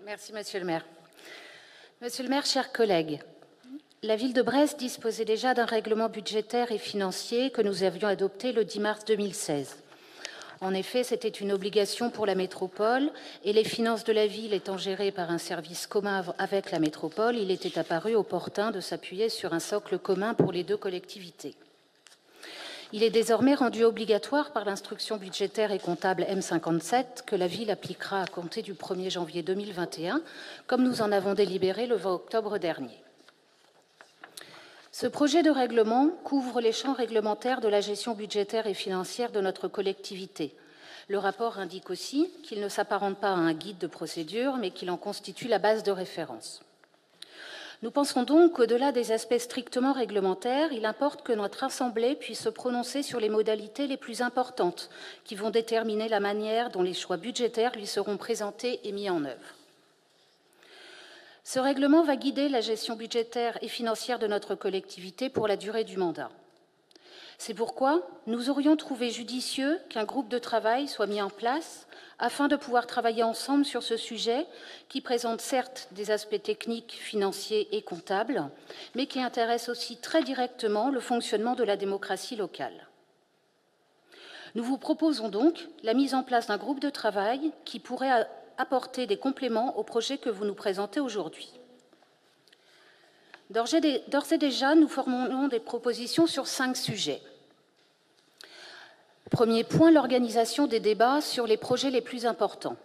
Merci, Monsieur le maire. Monsieur le maire, chers collègues, la ville de Brest disposait déjà d'un règlement budgétaire et financier que nous avions adopté le 10 mars 2016. En effet, c'était une obligation pour la métropole et les finances de la ville étant gérées par un service commun avec la métropole, il était apparu opportun de s'appuyer sur un socle commun pour les deux collectivités. Il est désormais rendu obligatoire par l'instruction budgétaire et comptable M57 que la ville appliquera à compter du 1er janvier 2021, comme nous en avons délibéré le 20 octobre dernier. Ce projet de règlement couvre les champs réglementaires de la gestion budgétaire et financière de notre collectivité. Le rapport indique aussi qu'il ne s'apparente pas à un guide de procédure, mais qu'il en constitue la base de référence. Nous pensons donc qu'au-delà des aspects strictement réglementaires, il importe que notre Assemblée puisse se prononcer sur les modalités les plus importantes qui vont déterminer la manière dont les choix budgétaires lui seront présentés et mis en œuvre. Ce règlement va guider la gestion budgétaire et financière de notre collectivité pour la durée du mandat. C'est pourquoi nous aurions trouvé judicieux qu'un groupe de travail soit mis en place afin de pouvoir travailler ensemble sur ce sujet qui présente certes des aspects techniques, financiers et comptables, mais qui intéresse aussi très directement le fonctionnement de la démocratie locale. Nous vous proposons donc la mise en place d'un groupe de travail qui pourrait apporter des compléments au projet que vous nous présentez aujourd'hui. D'ores et déjà, nous formulons des propositions sur 5 sujets. Premier point, l'organisation des débats sur les projets les plus importants.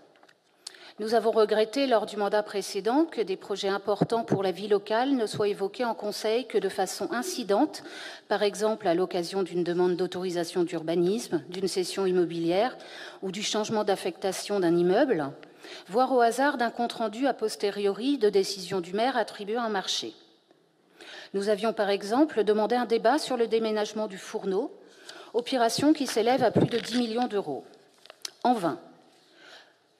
Nous avons regretté lors du mandat précédent que des projets importants pour la vie locale ne soient évoqués en conseil que de façon incidente, par exemple à l'occasion d'une demande d'autorisation d'urbanisme, d'une cession immobilière ou du changement d'affectation d'un immeuble, voire au hasard d'un compte-rendu a posteriori de décision du maire attribuant un marché. Nous avions par exemple demandé un débat sur le déménagement du Fourneau, opération qui s'élève à plus de 10 millions d'euros. En vain.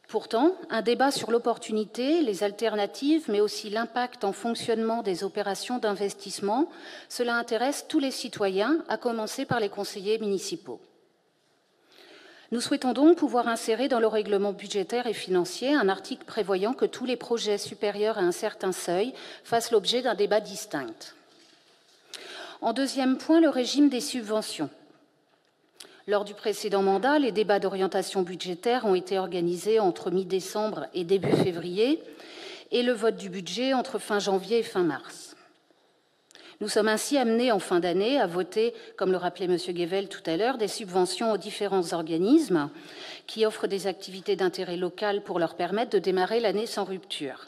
Pourtant, un débat sur l'opportunité, les alternatives, mais aussi l'impact en fonctionnement des opérations d'investissement, cela intéresse tous les citoyens, à commencer par les conseillers municipaux. Nous souhaitons donc pouvoir insérer dans le règlement budgétaire et financier un article prévoyant que tous les projets supérieurs à un certain seuil fassent l'objet d'un débat distinct. En deuxième point, le régime des subventions. Lors du précédent mandat, les débats d'orientation budgétaire ont été organisés entre mi-décembre et début février et le vote du budget entre fin janvier et fin mars. Nous sommes ainsi amenés en fin d'année à voter, comme le rappelait M. Guével tout à l'heure, des subventions aux différents organismes qui offrent des activités d'intérêt local pour leur permettre de démarrer l'année sans rupture.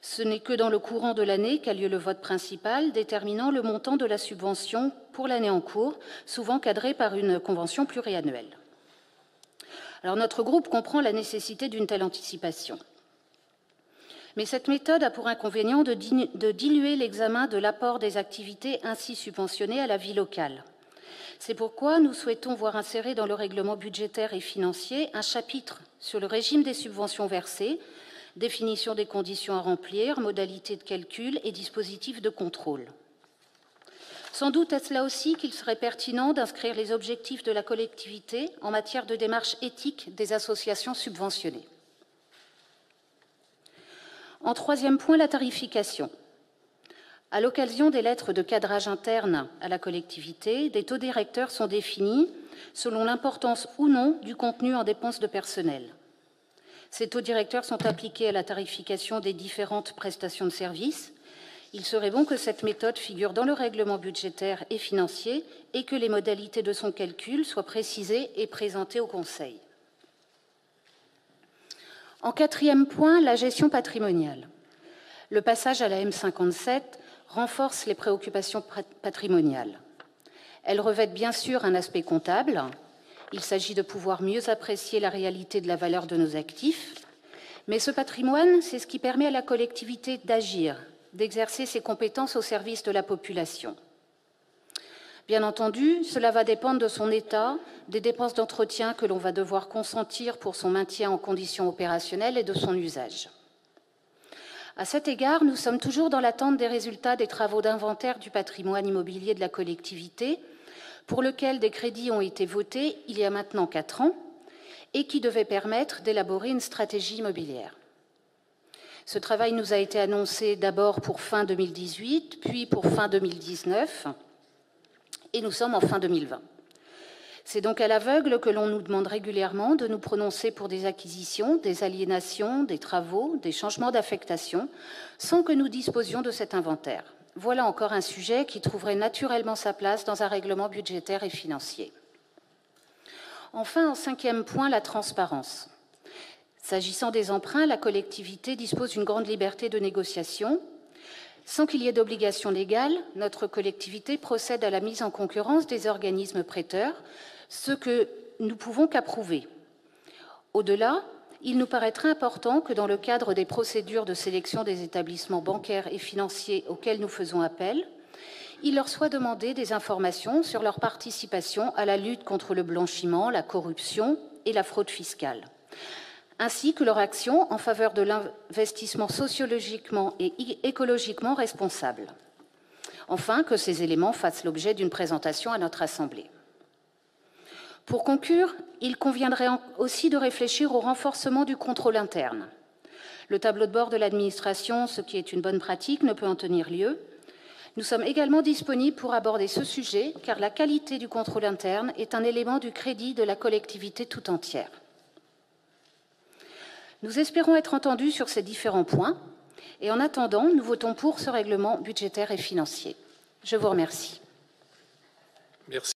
Ce n'est que dans le courant de l'année qu'a lieu le vote principal, déterminant le montant de la subvention pour l'année en cours, souvent cadré par une convention pluriannuelle. Alors notre groupe comprend la nécessité d'une telle anticipation. Mais cette méthode a pour inconvénient de diluer l'examen de l'apport des activités ainsi subventionnées à la vie locale. C'est pourquoi nous souhaitons voir insérer dans le règlement budgétaire et financier un chapitre sur le régime des subventions versées, définition des conditions à remplir, modalités de calcul et dispositifs de contrôle. Sans doute est-ce là aussi qu'il serait pertinent d'inscrire les objectifs de la collectivité en matière de démarche éthique des associations subventionnées. En troisième point, la tarification. À l'occasion des lettres de cadrage interne à la collectivité, des taux directeurs sont définis selon l'importance ou non du contenu en dépenses de personnel. Ces taux directeurs sont appliqués à la tarification des différentes prestations de services. Il serait bon que cette méthode figure dans le règlement budgétaire et financier et que les modalités de son calcul soient précisées et présentées au Conseil. En quatrième point, la gestion patrimoniale. Le passage à la M57 renforce les préoccupations patrimoniales. Elles revêtent bien sûr un aspect comptable. Il s'agit de pouvoir mieux apprécier la réalité de la valeur de nos actifs. Mais ce patrimoine, c'est ce qui permet à la collectivité d'agir, d'exercer ses compétences au service de la population. Bien entendu, cela va dépendre de son état, des dépenses d'entretien que l'on va devoir consentir pour son maintien en conditions opérationnelles et de son usage. À cet égard, nous sommes toujours dans l'attente des résultats des travaux d'inventaire du patrimoine immobilier de la collectivité, pour lequel des crédits ont été votés il y a maintenant 4 ans et qui devaient permettre d'élaborer une stratégie immobilière. Ce travail nous a été annoncé d'abord pour fin 2018, puis pour fin 2019, et nous sommes en fin 2020. C'est donc à l'aveugle que l'on nous demande régulièrement de nous prononcer pour des acquisitions, des aliénations, des travaux, des changements d'affectation, sans que nous disposions de cet inventaire. Voilà encore un sujet qui trouverait naturellement sa place dans un règlement budgétaire et financier. Enfin, en cinquième point, la transparence. S'agissant des emprunts, la collectivité dispose d'une grande liberté de négociation. Sans qu'il y ait d'obligation légale, notre collectivité procède à la mise en concurrence des organismes prêteurs, ce que nous pouvons qu'approuver. Au-delà, il nous paraîtrait important que dans le cadre des procédures de sélection des établissements bancaires et financiers auxquels nous faisons appel, il leur soit demandé des informations sur leur participation à la lutte contre le blanchiment, la corruption et la fraude fiscale, ainsi que leur action en faveur de l'investissement sociologiquement et écologiquement responsable. Enfin, que ces éléments fassent l'objet d'une présentation à notre Assemblée. Pour conclure, il conviendrait aussi de réfléchir au renforcement du contrôle interne. Le tableau de bord de l'administration, ce qui est une bonne pratique, ne peut en tenir lieu. Nous sommes également disponibles pour aborder ce sujet, car la qualité du contrôle interne est un élément du crédit de la collectivité tout entière. Nous espérons être entendus sur ces différents points, et en attendant, nous votons pour ce règlement budgétaire et financier. Je vous remercie. Merci.